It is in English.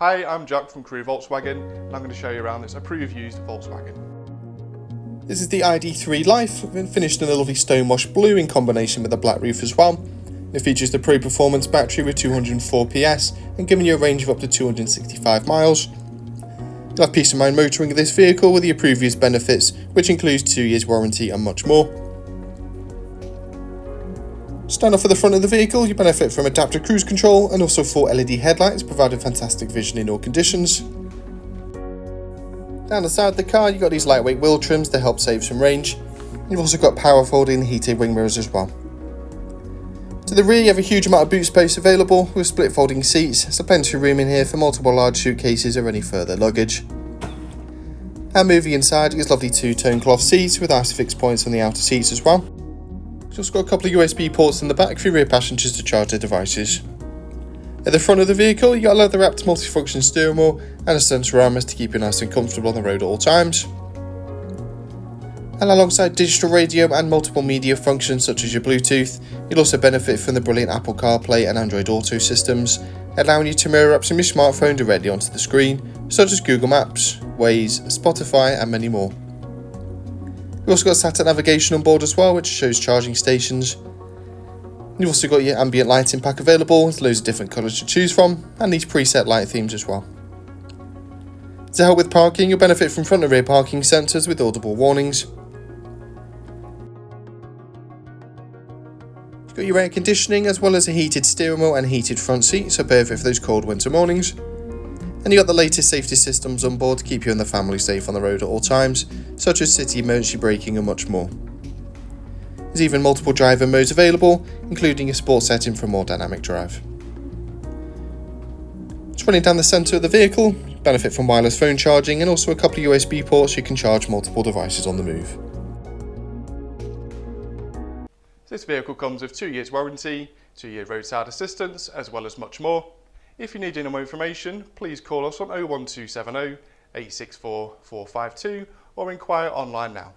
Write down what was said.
Hi, I'm Jack from Crewe Volkswagen and I'm going to show you around this approved used Volkswagen. This is the ID.3 Life, finished in a lovely stonewashed blue in combination with a black roof as well. It features the Pro Performance battery with 204 PS and giving you a range of up to 265 miles. You'll have peace of mind motoring of this vehicle with the approved used benefits, which includes 2 years warranty and much more. Stand off at the front of the vehicle, you benefit from adaptive cruise control and also 4 LED headlights providing fantastic vision in all conditions. Down the side of the car you've got these lightweight wheel trims to help save some range. You've also got power folding heated wing mirrors as well. To the rear you have a huge amount of boot space available with split folding seats, so plenty of room in here for multiple large suitcases or any further luggage. And moving inside is lovely two-tone cloth seats with ISOFIX points on the outer seats as well. It's also got a couple of USB ports in the back for your rear passengers to charge their devices. At the front of the vehicle, you got a leather wrapped multifunction steering wheel and a centre armrest to keep you nice and comfortable on the road at all times. And alongside digital radio and multiple media functions such as your Bluetooth, you'll also benefit from the brilliant Apple CarPlay and Android Auto systems, allowing you to mirror apps from your smartphone directly onto the screen, such as Google Maps, Waze, Spotify and many more. You've also got satellite navigation on board as well, which shows charging stations. You've also got your ambient lighting pack available with loads of different colours to choose from, and these preset light themes as well. To help with parking, you'll benefit from front and rear parking sensors with audible warnings. You've got your air conditioning as well as a heated steering wheel and heated front seat, so perfect for those cold winter mornings. And you've got the latest safety systems on board to keep you and the family safe on the road at all times, such as city emergency braking and much more. There's even multiple driver modes available, including a sport setting for a more dynamic drive. Just running down the centre of the vehicle, you benefit from wireless phone charging and also a couple of USB ports so you can charge multiple devices on the move. This vehicle comes with 2 years warranty, 2-year roadside assistance, as well as much more. If you need any more information, please call us on 01270 864 452 or inquire online now.